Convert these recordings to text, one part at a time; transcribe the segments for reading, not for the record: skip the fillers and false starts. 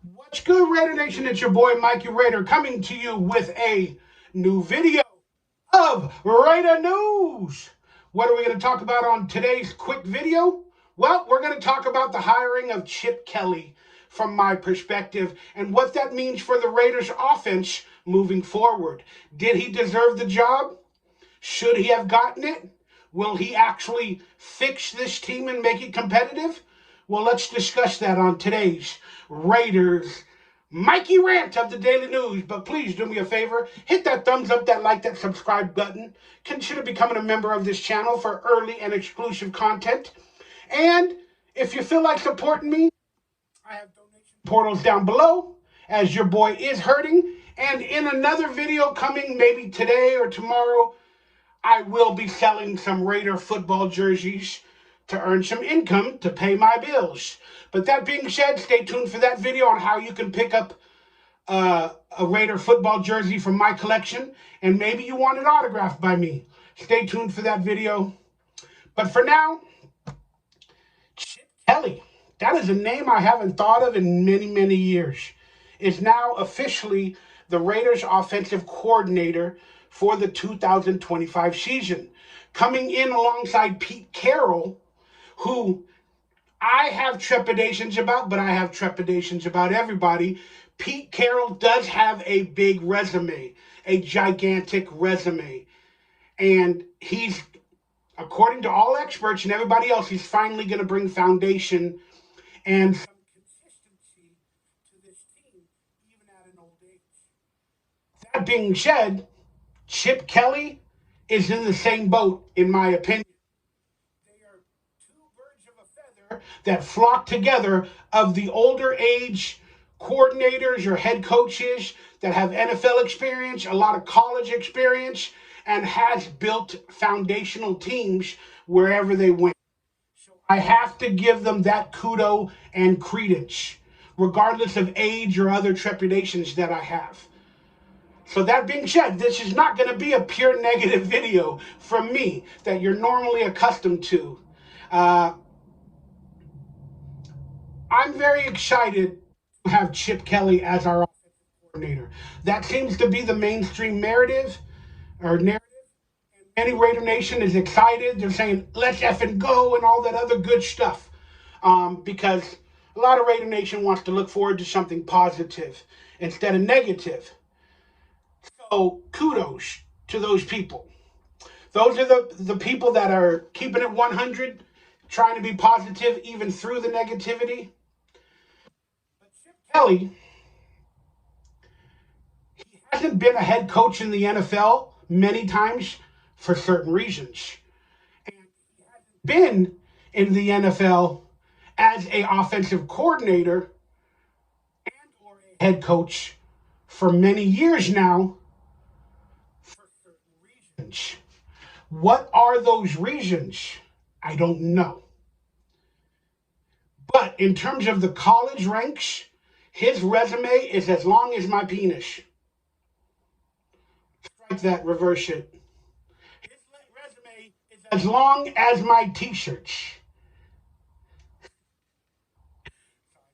What's good, Raider Nation? It's your boy Mikey Raider coming to you with a new video of Raider News. What are we going to talk about on today's quick video? Well, we're going to talk about the hiring of Chip Kelly from my perspective and what that means for the Raiders offense moving forward. Did he deserve the job? Should he have gotten it? Will he actually fix this team and make it competitive? Well, let's discuss that on today's Raiders Mikey Rant of the Daily News. But please do me a favor, hit that thumbs up, that like, that subscribe button. Consider becoming a member of this channel for early and exclusive content. And if you feel like supporting me, I have donation portals down below, as your boy is hurting. And in another video coming maybe today or tomorrow, I will be selling some Raider football jerseys to earn some income to pay my bills. But that being said, stay tuned for that video on how you can pick up a Raider football jersey from my collection, and maybe you want it autographed by me. Stay tuned for that video. But for now, Chip Kelly, that is a name I haven't thought of in many, many years, is now officially the Raiders offensive coordinator for the 2025 season, coming in alongside Pete Carroll, who I have trepidations about, but I have trepidations about everybody. Pete Carroll does have a big resume, a gigantic resume, and he's, according to all experts and everybody else, he's finally going to bring foundation and some consistency to this team, even at an old age. That being said, Chip Kelly is in the same boat, in my opinion. They are two birds of a feather that flock together of the older age coordinators or head coaches that have NFL experience, a lot of college experience, and has built foundational teams wherever they went. So I have to give them that kudo and credence, regardless of age or other trepidations that I have. So that being said, this is not going to be a pure negative video from me that you're normally accustomed to. I'm very excited to have Chip Kelly as our offensive coordinator. That seems to be the mainstream narrative. And many Raider Nation is excited. They're saying, let's effing go and all that other good stuff. Because a lot of Raider Nation wants to look forward to something positive instead of negative. So kudos to those people. Those are the people that are keeping it 100, trying to be positive even through the negativity. But Chip Kelly, he hasn't been a head coach in the NFL many times for certain reasons. And he hasn't been in the NFL as an offensive coordinator and or a head coach for many years now. What are those reasons? I don't know. But in terms of the college ranks, his resume is as long as my penis. Strike that, reverse it. His resume is as long as my t-shirts.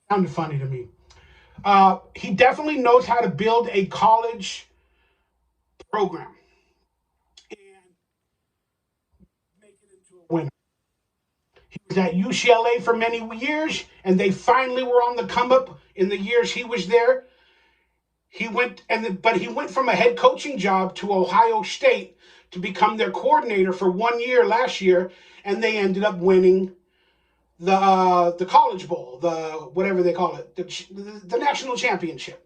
Sounded funny to me. He definitely knows how to build a college program and make it into a winner. He was at UCLA for many years, and they finally were on the come up in the years he was there. But he went from a head coaching job to Ohio State to become their coordinator for 1 year last year, and they ended up winning the College Bowl, the whatever they call it, the national championship.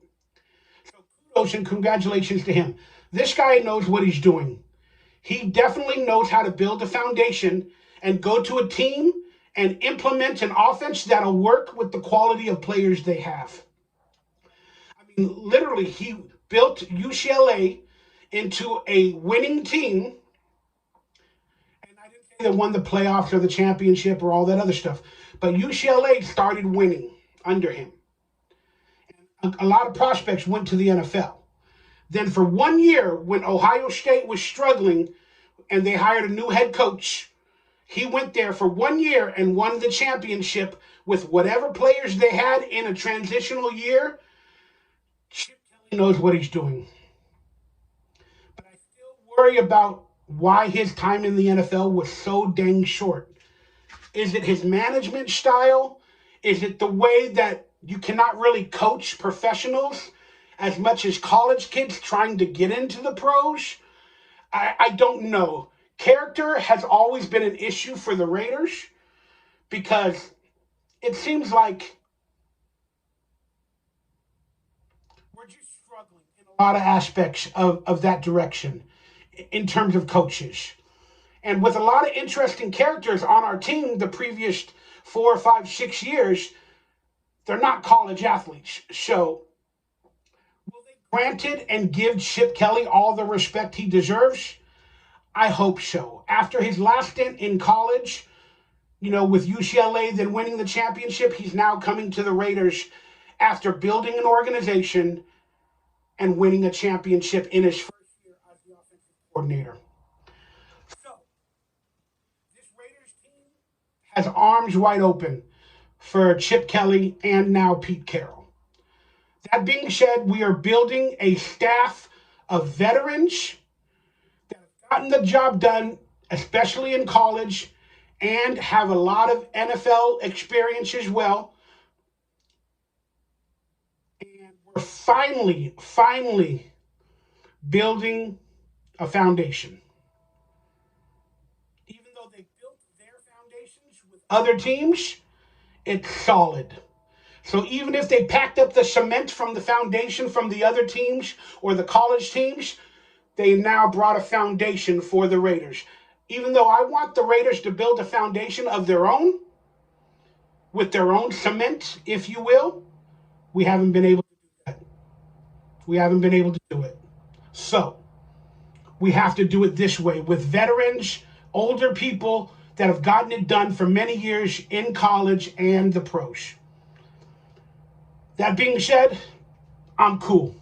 So kudos and congratulations to him. This guy knows what he's doing. He definitely knows how to build a foundation and go to a team and implement an offense that'll work with the quality of players they have. I mean, literally, he built UCLA into a winning team. And I didn't say they won the playoffs or the championship or all that other stuff, but UCLA started winning under him. And a lot of prospects went to the NFL. Then for 1 year, when Ohio State was struggling and they hired a new head coach, He went there for 1 year and won the championship with whatever players they had in a transitional year. Chip Kelly knows what he's doing. But I still worry about why his time in the NFL was so dang short. Is it his management style? Is it the way that you cannot really coach professionals as much as college kids trying to get into the pros? I don't know. Character has always been an issue for the Raiders because it seems like we're just struggling in a lot of aspects of that direction in terms of coaches. And with a lot of interesting characters on our team the previous 4, 5, 6 years, they're not college athletes. So will they grant it and give Chip Kelly all the respect he deserves? I hope so. After his last stint in college, with UCLA, then winning the championship, he's now coming to the Raiders after building an organization and winning a championship in his first year as the offensive coordinator. So, this Raiders team has arms wide open for Chip Kelly and now Pete Carroll. That being said, we are building a staff of veterans that have gotten the job done, especially in college, and have a lot of NFL experience as well. And we're finally building a foundation. Even though they built their foundations with other teams, it's solid. So even if they packed up the cement from the foundation from the other teams or the college teams, they now brought a foundation for the Raiders. Even though I want the Raiders to build a foundation of their own, with their own cement, if you will, we haven't been able to do that. We haven't been able to do it. So we have to do it this way with veterans, older people that have gotten it done for many years in college and the pros. That being said, I'm cool.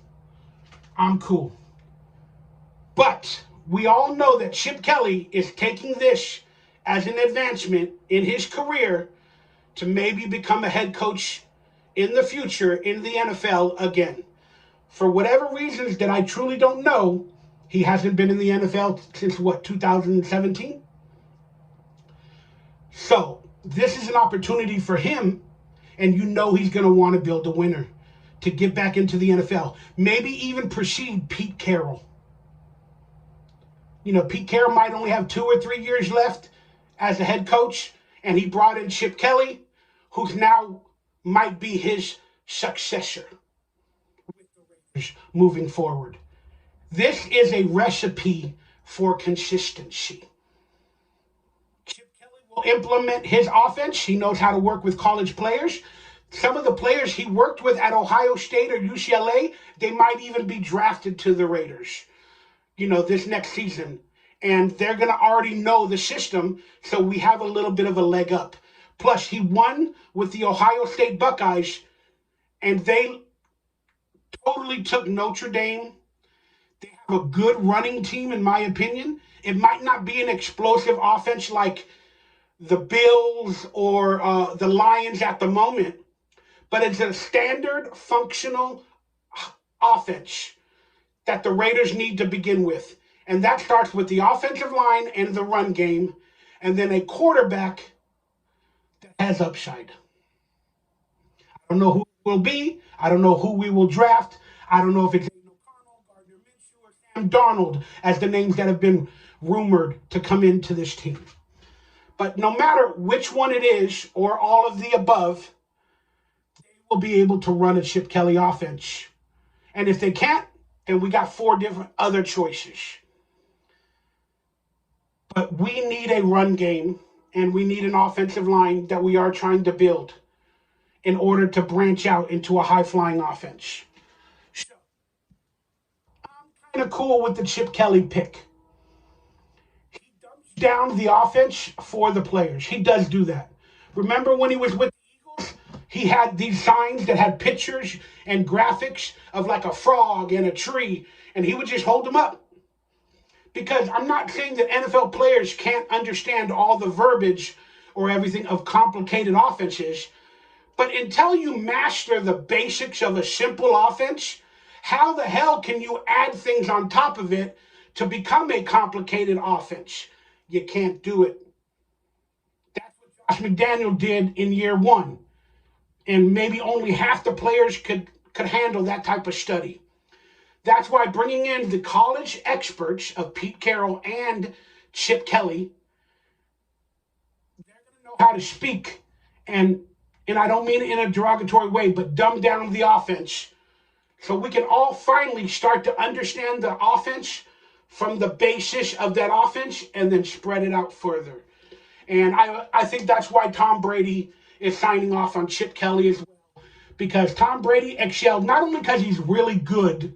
But we all know that Chip Kelly is taking this as an advancement in his career to maybe become a head coach in the future in the NFL again. For whatever reasons that I truly don't know, he hasn't been in the NFL since 2017? So this is an opportunity for him, and he's going to want to build a winner to get back into the NFL. Maybe even precede Pete Carroll. Pete Carroll might only have 2 or 3 years left as a head coach, and he brought in Chip Kelly, who's now might be his successor with the Raiders moving forward. This is a recipe for consistency. Chip Kelly will implement his offense. He knows how to work with college players. Some of the players he worked with at Ohio State or UCLA, they might even be drafted to the Raiders, this next season. And they're going to already know the system, so we have a little bit of a leg up. Plus, he won with the Ohio State Buckeyes, and they totally took Notre Dame. They have a good running team, in my opinion. It might not be an explosive offense like the Bills or the Lions at the moment, but it's a standard functional offense that the Raiders need to begin with. And that starts with the offensive line and the run game, and then a quarterback that has upside. I don't know who it will be. I don't know who we will draft. I don't know if it's Gardner Minshew or Sam Darnold as the names that have been rumored to come into this team. But no matter which one it is or all of the above, they will be able to run a Chip Kelly offense. And if they can't, then we got 4 different other choices. But we need a run game, and we need an offensive line that we are trying to build in order to branch out into a high-flying offense. So, I'm kind of cool with the Chip Kelly pick. He dumps down the offense for the players. He does do that. Remember when he was with the Eagles? He had these signs that had pictures and graphics of like a frog and a tree, and he would just hold them up. Because I'm not saying that NFL players can't understand all the verbiage or everything of complicated offenses, but until you master the basics of a simple offense, how the hell can you add things on top of it to become a complicated offense? You can't do it. That's what Josh McDaniel did in year one. And maybe only half the players could handle that type of study. That's why bringing in the college experts of Pete Carroll and Chip Kelly, they're going to know how to speak, and I don't mean it in a derogatory way, but dumb down the offense, so we can all finally start to understand the offense from the basis of that offense and then spread it out further. And I think that's why Tom Brady is signing off on Chip Kelly as well, because Tom Brady excelled not only because he's really good,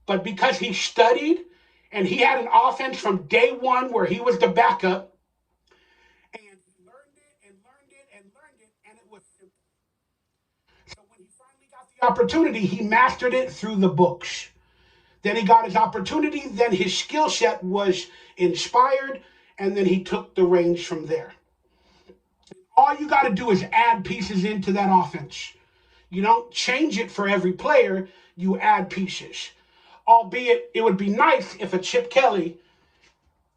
but because he studied and he had an offense from day one where he was the backup, and he learned it and learned it and learned it, and it was simple. So when he finally got the opportunity, he mastered it through the books. Then he got his opportunity, then his skill set was inspired, and then he took the reins from there. All you got to do is add pieces into that offense. You don't change it for every player, you add pieces. Albeit, it would be nice if a Chip Kelly,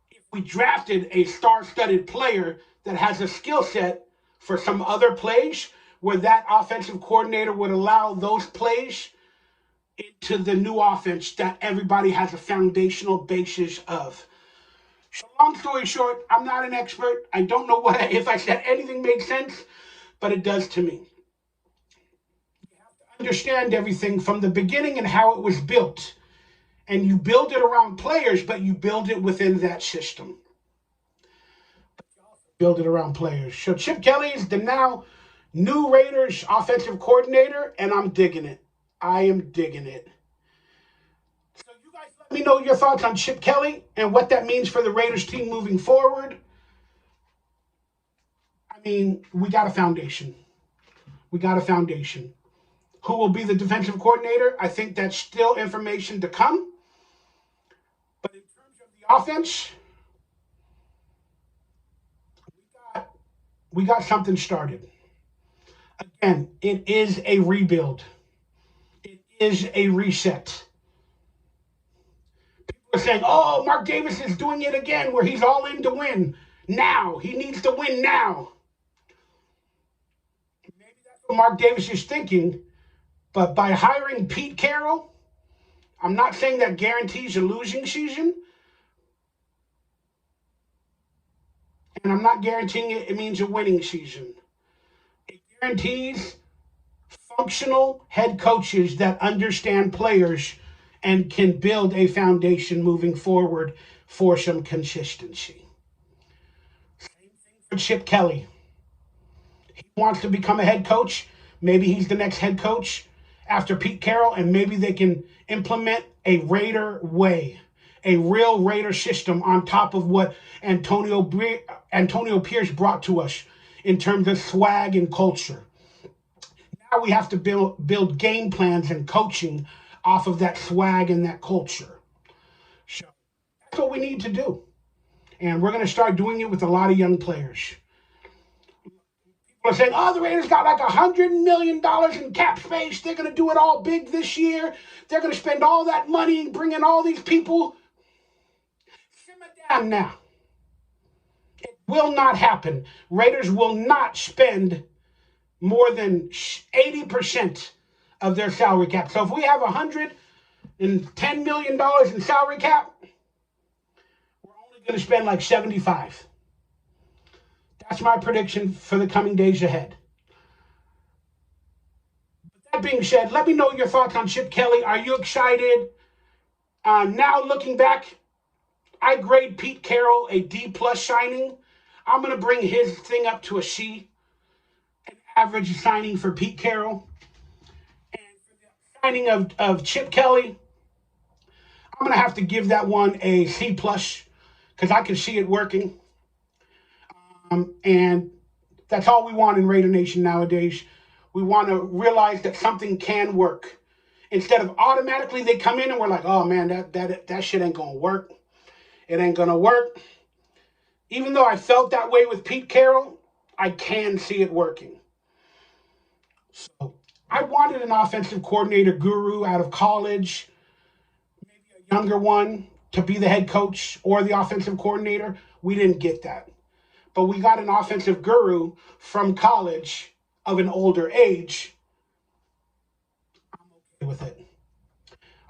if we drafted a star-studded player that has a skill set for some other plays, where that offensive coordinator would allow those plays into the new offense that everybody has a foundational basis of. So long story short, I'm not an expert. I don't know if I said anything made sense, but it does to me. You have to understand everything from the beginning and how it was built. And you build it around players, but you build it within that system. Build it around players. So Chip Kelly is the now new Raiders offensive coordinator, and I'm digging it. I am digging it. So you guys let me know your thoughts on Chip Kelly and what that means for the Raiders team moving forward. I mean, we got a foundation. We got a foundation. Who will be the defensive coordinator? I think that's still information to come. But in terms of the offense, we got something started. Again, it is a rebuild. It is a reset. People are saying, oh, Mark Davis is doing it again where he's all in to win now. He needs to win now. Maybe that's what Mark Davis is thinking. But by hiring Pete Carroll, I'm not saying that guarantees a losing season. And I'm not guaranteeing it means a winning season. It guarantees functional head coaches that understand players and can build a foundation moving forward for some consistency. Same thing for Chip Kelly. He wants to become a head coach. Maybe he's the next head coach after Pete Carroll, and maybe they can implement a Raider way, a real Raider system on top of what Antonio Pierce brought to us in terms of swag and culture. Now we have to build game plans and coaching off of that swag and that culture. So that's what we need to do. And we're going to start doing it with a lot of young players. People are saying, oh, the Raiders got like $100 million in cap space. They're going to do it all big this year. They're going to spend all that money and bring in all these people. Simmer down now. It will not happen. Raiders will not spend more than 80% of their salary cap. So if we have $110 million in salary cap, we're only going to spend like 75. That's my prediction for the coming days ahead. But that being said, let me know your thoughts on Chip Kelly. Are you excited? Now looking back, I grade Pete Carroll a D+ signing. I'm going to bring his thing up to a C, an average signing for Pete Carroll. And for the signing of Chip Kelly, I'm going to have to give that one a C+, because I can see it working. And that's all we want in Raider Nation nowadays. We want to realize that something can work. Instead of automatically they come in and we're like, oh man, that shit ain't going to work. It ain't going to work. Even though I felt that way with Pete Carroll, I can see it working. So I wanted an offensive coordinator guru out of college, maybe a younger one, to be the head coach or the offensive coordinator. We didn't get that. But we got an offensive guru from college of an older age. I'm okay with it.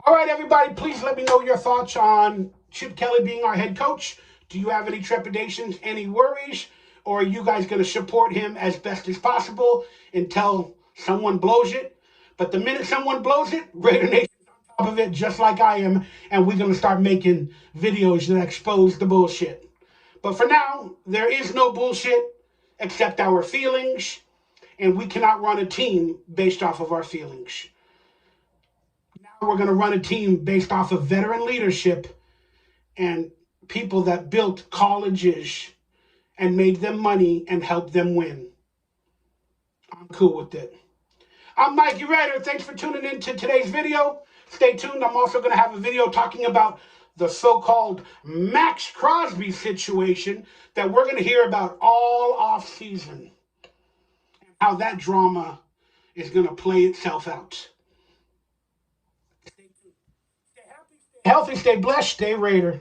All right, everybody, please let me know your thoughts on Chip Kelly being our head coach. Do you have any trepidations, any worries? Or are you guys going to support him as best as possible until someone blows it? But the minute someone blows it, Raider Nation's on top of it, just like I am, and we're going to start making videos that expose the bullshit. But for now, there is no bullshit except our feelings, and we cannot run a team based off of our feelings. We're going to run a team based off of veteran leadership and people that built colleges and made them money and helped them win. I'm cool with it. I'm Mikey Ryder. Thanks for tuning in to today's video. Stay tuned. I'm also going to have a video talking about the so-called Max Crosby situation that we're going to hear about all off season and how that drama is going to play itself out. Stay tuned. Stay happy, stay healthy, stay blessed, stay Raider.